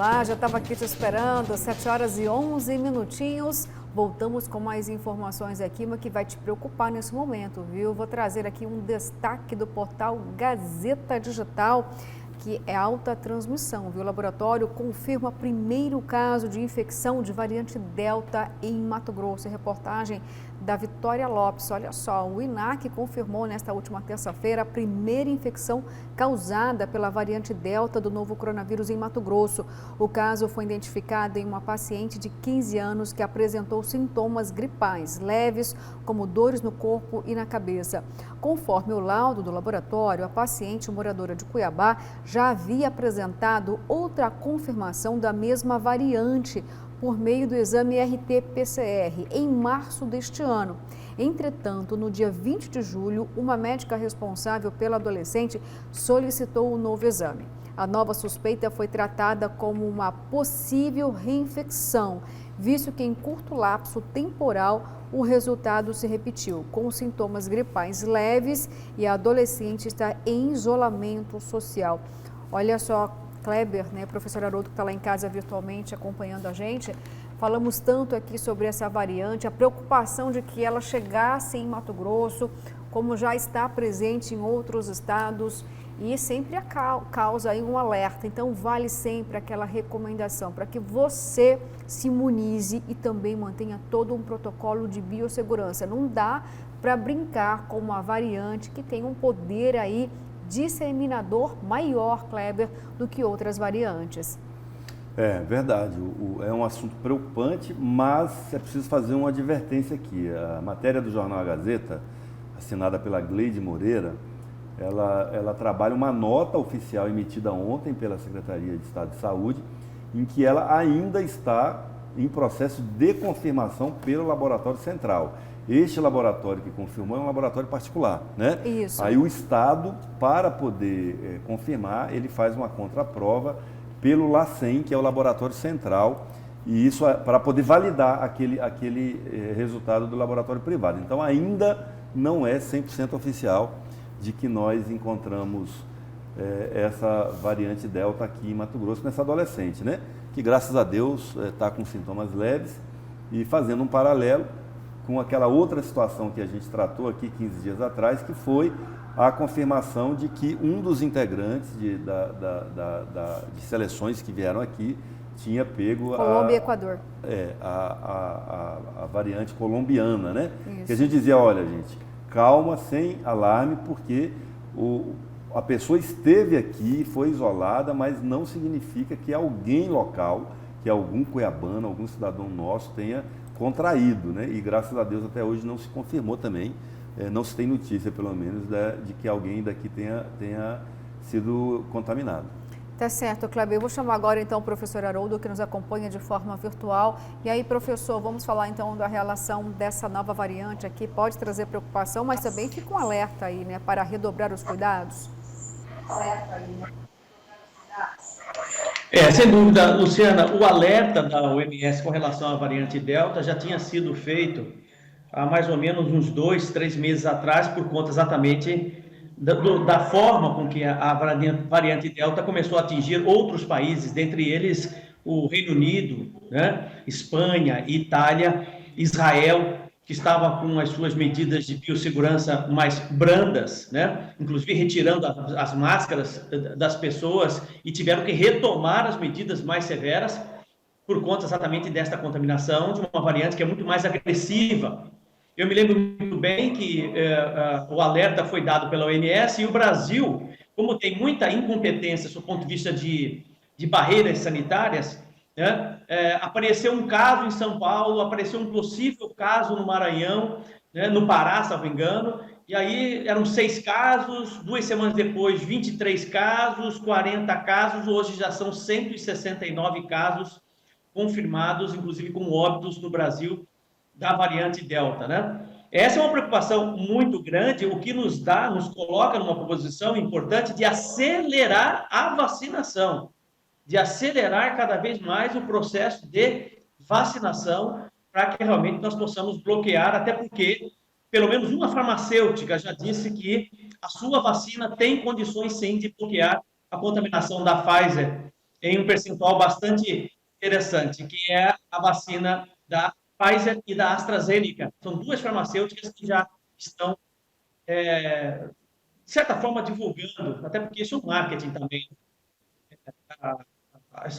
Olá, já estava aqui te esperando, 7 horas e 11 minutinhos. Voltamos com mais informações aqui, mas que vai te preocupar nesse momento, viu? Vou trazer aqui um destaque do portal Gazeta Digital, que é alta transmissão, viu? O laboratório confirma primeiro caso de infecção de variante Delta em Mato Grosso. Reportagem da Vitória Lopes. Olha só, o INAC confirmou nesta última terça-feira a primeira infecção causada pela variante Delta do novo coronavírus em Mato Grosso. O caso foi identificado em uma paciente de 15 anos que apresentou sintomas gripais leves, como dores no corpo e na cabeça. Conforme o laudo do laboratório, a paciente moradora de Cuiabá já havia apresentado outra confirmação da mesma variante por meio do exame RT-PCR em março deste ano. Entretanto, no dia 20 de julho, uma médica responsável pela adolescente solicitou o novo exame. A nova suspeita foi tratada como uma possível reinfecção, visto que em curto lapso temporal o resultado se repetiu, com sintomas gripais leves e a adolescente está em isolamento social. Olha só, Kleber, né, professor Haroldo, que está lá em casa virtualmente acompanhando a gente, falamos tanto aqui sobre essa variante, a preocupação de que ela chegasse em Mato Grosso, como já está presente em outros estados, e sempre causa aí um alerta. Então, vale sempre aquela recomendação para que você se imunize e também mantenha todo um protocolo de biossegurança. Não dá para brincar com uma variante que tem um poder aí disseminador maior, Kleber, do que outras variantes. É verdade, é um assunto preocupante, mas é preciso fazer uma advertência aqui. A matéria do jornal A Gazeta, assinada pela Gleide Moreira, ela trabalha uma nota oficial emitida ontem pela Secretaria de Estado de Saúde, em que ela ainda está em processo de confirmação pelo Laboratório Central. Este laboratório que confirmou é um laboratório particular, né? Isso. Aí o Estado, para poder confirmar, ele faz uma contraprova pelo LACEN, que é o Laboratório Central, e isso para poder validar aquele resultado do laboratório privado. Então ainda não é 100% oficial de que nós encontramos essa variante Delta aqui em Mato Grosso, nessa adolescente, né? Que graças a Deus está com sintomas leves, e fazendo um paralelo com aquela outra situação que a gente tratou aqui 15 dias atrás, que foi a confirmação de que um dos integrantes de seleções que vieram aqui tinha pego Colômbia e Equador. A variante colombiana, né? Isso. Que a gente dizia, olha gente, calma, sem alarme, porque a pessoa esteve aqui, foi isolada, mas não significa que alguém local, que algum cuiabano, algum cidadão nosso tenha contraído, né? E graças a Deus até hoje não se confirmou também, não se tem notícia pelo menos de que alguém daqui tenha sido contaminado. Tá certo, Kleber. Eu vou chamar agora então o professor Haroldo, que nos acompanha de forma virtual. E aí, professor, vamos falar então da relação dessa nova variante aqui. Pode trazer preocupação, mas também fica um alerta aí, né, para redobrar os cuidados. Sem dúvida, Luciana, o alerta da OMS com relação à variante Delta já tinha sido feito há mais ou menos uns 2, 3 meses atrás, por conta exatamente da forma com que a variante Delta começou a atingir outros países, dentre eles o Reino Unido, né? Espanha, Itália, Israel, que estava com as suas medidas de biossegurança mais brandas, né? Inclusive retirando as máscaras das pessoas, e tiveram que retomar as medidas mais severas por conta exatamente desta contaminação de uma variante que é muito mais agressiva. Eu me lembro muito bem que o alerta foi dado pela OMS, e o Brasil, como tem muita incompetência do ponto de vista de barreiras sanitárias, né? Apareceu um caso em São Paulo, apareceu um possível caso no Maranhão, né? No Pará, se não me engano, e aí eram 6 casos, 2 semanas depois 23 casos, 40 casos, hoje já são 169 casos confirmados, inclusive com óbitos no Brasil, da variante Delta, né? Essa é uma preocupação muito grande, o que nos coloca numa posição importante de acelerar a vacinação, de acelerar cada vez mais o processo de vacinação, para que realmente nós possamos bloquear, até porque pelo menos uma farmacêutica já disse que a sua vacina tem condições sim de bloquear a contaminação da Pfizer em um percentual bastante interessante, que é a vacina da Pfizer e da AstraZeneca. São duas farmacêuticas que já estão, de certa forma, divulgando, até porque isso é um marketing também,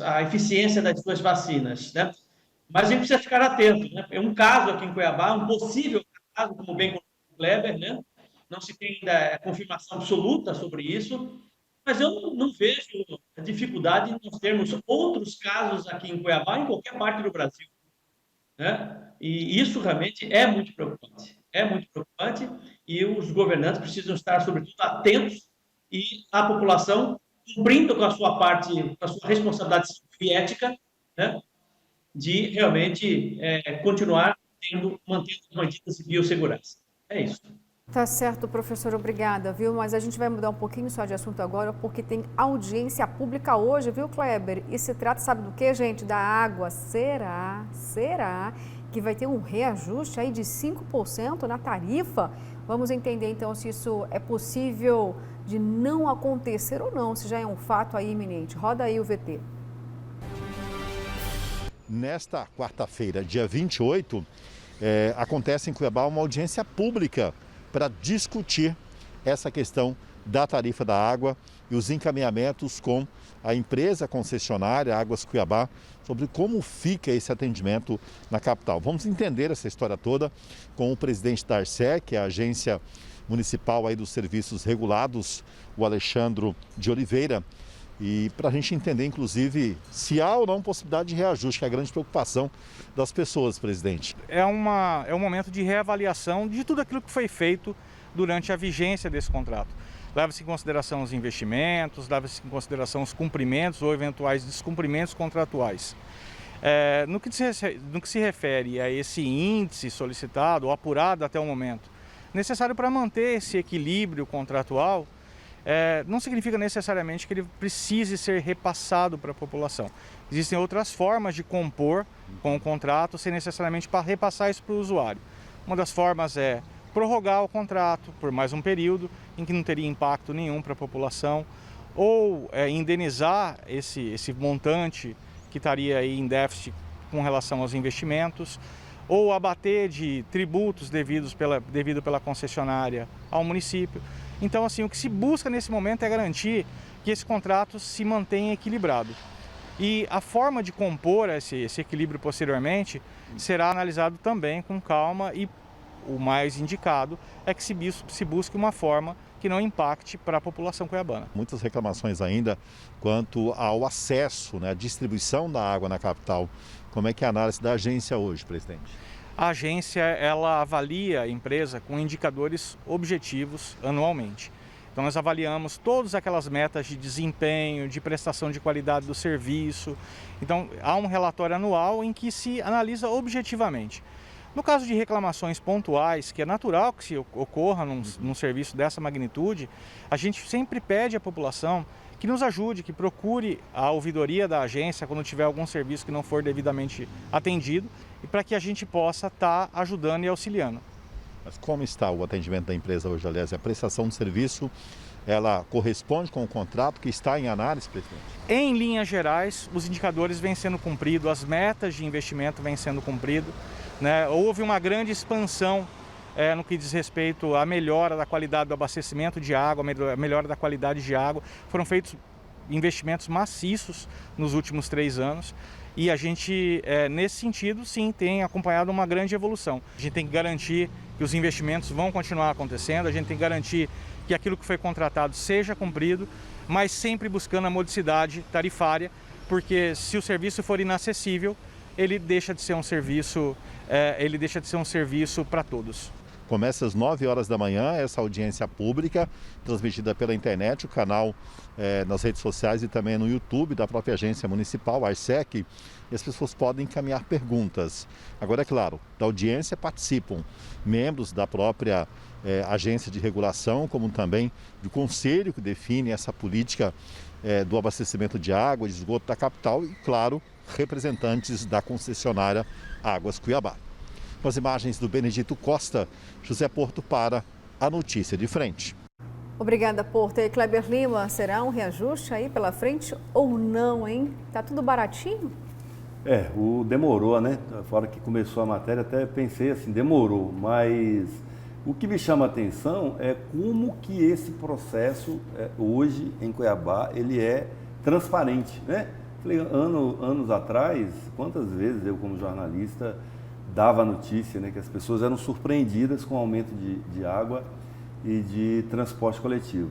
a eficiência das suas vacinas, né? Mas a gente precisa ficar atento, né? É um caso aqui em Cuiabá, um possível caso, como bem colocou o Kleber, né? Não se tem ainda confirmação absoluta sobre isso, mas eu não vejo dificuldade em nós termos outros casos aqui em Cuiabá, em qualquer parte do Brasil, né? E isso realmente é muito preocupante, e os governantes precisam estar, sobretudo, atentos, e a população cumprindo com a sua parte, com a sua responsabilidade ética, né? De realmente continuar mantendo as medidas de biossegurança. É isso. Tá certo, professor, obrigada, viu? Mas a gente vai mudar um pouquinho só de assunto agora, porque tem audiência pública hoje, viu, Kleber? E se trata, sabe do que, gente? Da água. Será que vai ter um reajuste aí de 5% na tarifa? Vamos entender, então, se isso é possível de não acontecer ou não, se já é um fato aí iminente. Roda aí o VT. Nesta quarta-feira, dia 28, acontece em Cuiabá uma audiência pública para discutir essa questão da tarifa da água e os encaminhamentos com a empresa concessionária Águas Cuiabá sobre como fica esse atendimento na capital. Vamos entender essa história toda com o presidente da ARSEC, que é a Agência Municipal aí dos Serviços Regulados, o Alexandre de Oliveira. E para a gente entender, inclusive, se há ou não possibilidade de reajuste, que é a grande preocupação das pessoas, presidente. É um momento de reavaliação de tudo aquilo que foi feito durante a vigência desse contrato. Leva-se em consideração os investimentos, leva-se em consideração os cumprimentos ou eventuais descumprimentos contratuais. No que se refere a esse índice solicitado ou apurado até o momento, necessário para manter esse equilíbrio contratual, não significa necessariamente que ele precise ser repassado para a população. Existem outras formas de compor com o contrato sem necessariamente para repassar isso para o usuário. Uma das formas é prorrogar o contrato por mais um período em que não teria impacto nenhum para a população, ou indenizar esse montante que estaria aí em déficit com relação aos investimentos, ou abater de tributos devido pela concessionária ao município. Então, assim, o que se busca nesse momento é garantir que esse contrato se mantenha equilibrado. E a forma de compor esse equilíbrio posteriormente será analisado também com calma, e o mais indicado é que se busque uma forma que não impacte para a população cuiabana. Muitas reclamações ainda quanto ao acesso, né, à distribuição da água na capital. Como é que é a análise da agência hoje, presidente? A agência, ela avalia a empresa com indicadores objetivos anualmente. Então nós avaliamos todas aquelas metas de desempenho, de prestação de qualidade do serviço. Então há um relatório anual em que se analisa objetivamente. No caso de reclamações pontuais, que é natural que se ocorra num serviço dessa magnitude, a gente sempre pede à população que nos ajude, que procure a ouvidoria da agência quando tiver algum serviço que não for devidamente atendido, e para que a gente possa estar ajudando e auxiliando. Mas como está o atendimento da empresa hoje, aliás? A prestação de serviço, ela corresponde com o contrato que está em análise, presidente? Em linhas gerais, os indicadores vêm sendo cumpridos, as metas de investimento vêm sendo cumpridas, né? Houve uma grande expansão no que diz respeito à melhora da qualidade do abastecimento de água, a melhora da qualidade de água. Foram feitos investimentos maciços nos últimos 3 anos. E a gente, nesse sentido, sim, tem acompanhado uma grande evolução. A gente tem que garantir que os investimentos vão continuar acontecendo, a gente tem que garantir que aquilo que foi contratado seja cumprido, mas sempre buscando a modicidade tarifária, porque se o serviço for inacessível, ele deixa de ser um serviço, para todos. Começa às 9 horas da manhã essa audiência pública, transmitida pela internet, o canal nas redes sociais e também no YouTube da própria agência municipal, a ARSEC, e as pessoas podem encaminhar perguntas. Agora, é claro, da audiência participam membros da própria agência de regulação, como também do conselho que define essa política do abastecimento de água, de esgoto da capital e, claro, representantes da concessionária Águas Cuiabá. Com as imagens do Benedito Costa, José Porto para a Notícia de Frente. Obrigada, Porto. E Kleber Lima, será um reajuste aí pela frente ou não, hein? Tá tudo baratinho? Demorou, né? Fora que começou a matéria, até pensei assim, demorou, mas o que me chama a atenção é como que esse processo, hoje, em Cuiabá, ele é transparente, né? Falei, anos atrás, quantas vezes eu, como jornalista, dava a notícia, né, que as pessoas eram surpreendidas com o aumento de água e de transporte coletivo.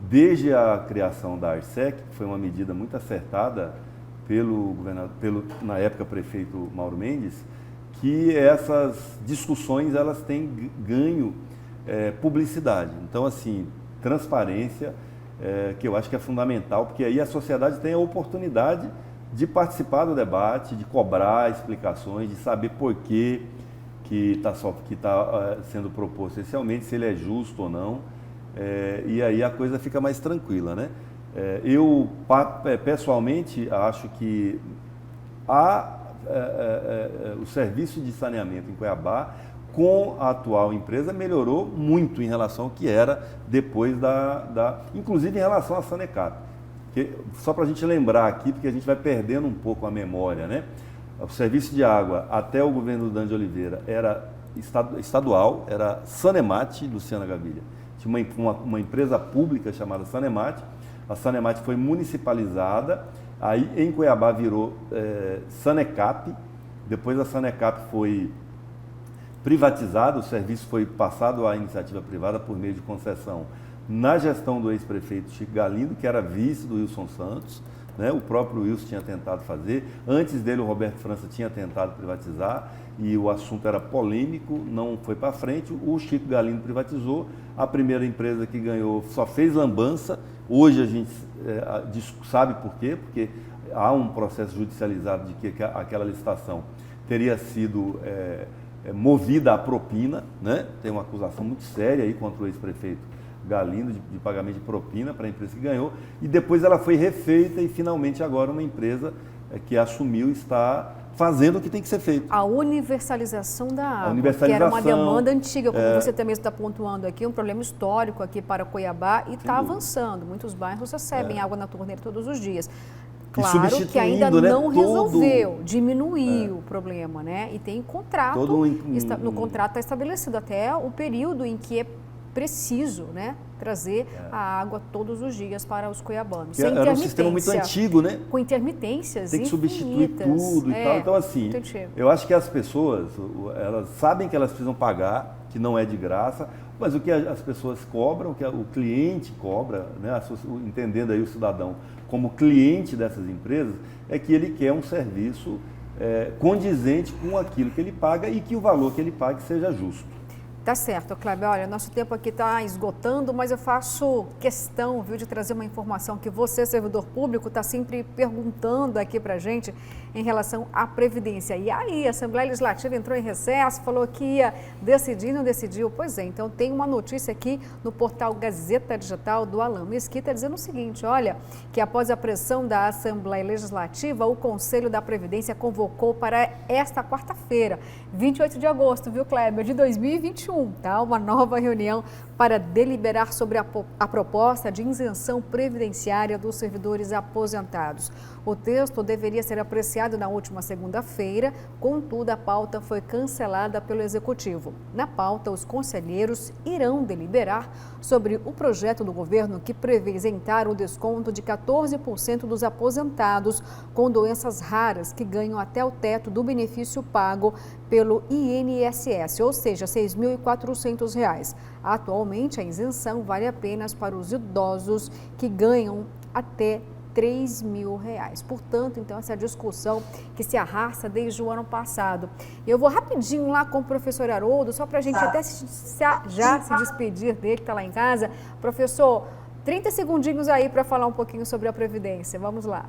Desde a criação da ARSEC, que foi uma medida muito acertada pelo na época, prefeito Mauro Mendes, que essas discussões elas têm ganho publicidade. Então, assim, transparência, que eu acho que é fundamental, porque aí a sociedade tem a oportunidade de participar do debate, de cobrar explicações, de saber por que está sendo proposto essencialmente, se ele é justo ou não, e aí a coisa fica mais tranquila, né? Eu, pessoalmente, acho que o serviço de saneamento em Cuiabá, com a atual empresa, melhorou muito em relação ao que era depois inclusive em relação à Sanecap. Só para a gente lembrar aqui, porque a gente vai perdendo um pouco a memória, né? O serviço de água até o governo do Dan de Oliveira era estadual, era Sanemate, Luciana Gaviria. Tinha uma empresa pública chamada Sanemate. A Sanemate foi municipalizada, aí em Cuiabá virou Sanecap. Depois a Sanecap foi privatizada, o serviço foi passado à iniciativa privada por meio de concessão na gestão do ex-prefeito Chico Galindo, que era vice do Wilson Santos, né? O próprio Wilson tinha tentado fazer, antes dele o Roberto França tinha tentado privatizar e o assunto era polêmico, não foi para frente, o Chico Galindo privatizou, a primeira empresa que ganhou só fez lambança, hoje a gente sabe por quê, porque há um processo judicializado de que aquela licitação teria sido movida à propina, né? Tem uma acusação muito séria aí contra o ex-prefeito Galindo de pagamento de propina para a empresa que ganhou, e depois ela foi refeita e finalmente agora uma empresa que assumiu está fazendo o que tem que ser feito. A universalização da água, universalização, que era uma demanda antiga, como você também está pontuando aqui, um problema histórico aqui para Cuiabá e está avançando. Muitos bairros recebem água na torneira todos os dias. Claro que ainda não resolveu, diminuiu o problema, né? E tem contrato, no contrato está estabelecido até o período em que é preciso, né, trazer a água todos os dias para os cuiabanos. Era um sistema muito antigo, né? Com intermitências tem que infinitas. Substituir tudo e tal. Então, assim, eu acho que as pessoas, elas sabem que elas precisam pagar, que não é de graça, mas o que as pessoas cobram, o que o cliente cobra, né, entendendo aí o cidadão como cliente dessas empresas, é que ele quer um serviço condizente com aquilo que ele paga e que o valor que ele pague seja justo. Tá certo, Kleber. Olha, nosso tempo aqui está esgotando, mas eu faço questão, viu, de trazer uma informação que você, servidor público, está sempre perguntando aqui para a gente em relação à Previdência. E aí, a Assembleia Legislativa entrou em recesso, falou que ia decidir, não decidiu. Pois é, então tem uma notícia aqui no portal Gazeta Digital do Alan Mesquita dizendo o seguinte, olha, que após a pressão da Assembleia Legislativa, o Conselho da Previdência convocou para esta quarta-feira, 28 de agosto, viu, Kleber, de 2021. Tá? Uma nova reunião para deliberar sobre a proposta de isenção previdenciária dos servidores aposentados. O texto deveria ser apreciado na última segunda-feira, contudo, a pauta foi cancelada pelo Executivo. Na pauta, os conselheiros irão deliberar sobre o projeto do governo que prevê isentar o desconto de 14% dos aposentados com doenças raras que ganham até o teto do benefício pago pelo INSS, ou seja, R$ 6.400. Atualmente, a isenção vale apenas para os idosos que ganham até R$ 3.000. Portanto, então, essa discussão que se arrasta desde o ano passado. Eu vou rapidinho lá com o professor Haroldo, só para a gente até já se despedir dele, que está lá em casa. Professor, 30 segundinhos aí para falar um pouquinho sobre a Previdência. Vamos lá.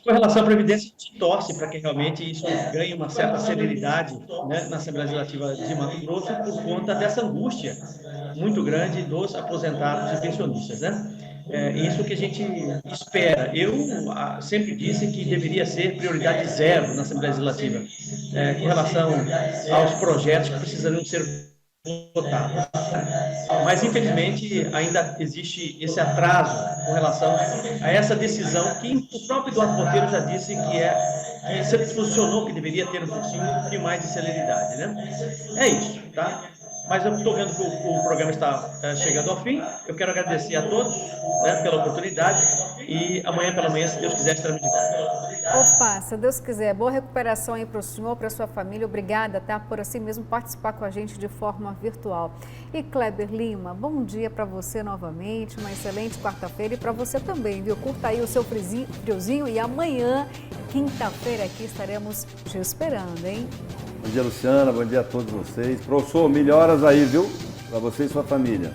Com relação à Previdência, a gente torce para que realmente isso ganhe uma certa celeridade, né, na Assembleia Legislativa de Mato Grosso por conta dessa angústia muito grande dos aposentados e pensionistas, né? Isso que a gente espera. Eu sempre disse que deveria ser prioridade zero na Assembleia Legislativa, com relação aos projetos que precisariam ser votar. Mas, infelizmente, ainda existe esse atraso com relação a essa decisão que o próprio Eduardo Monteiro já disse que se posicionou que deveria ter um pouquinho mais de celeridade, né? É isso, tá? Mas eu estou vendo que o programa está chegando ao fim. Eu quero agradecer a todos, né, pela oportunidade e amanhã pela manhã, se Deus quiser, estaremos de volta. Opa, se Deus quiser, boa recuperação aí para o senhor, para a sua família. Obrigada, tá? Por assim mesmo participar com a gente de forma virtual. E Kleber Lima, bom dia para você novamente, uma excelente quarta-feira e para você também, viu? Curta aí o seu friozinho e amanhã, quinta-feira, aqui estaremos te esperando, hein? Bom dia, Luciana, bom dia a todos vocês. Professor, melhoras aí, viu? Para você e sua família.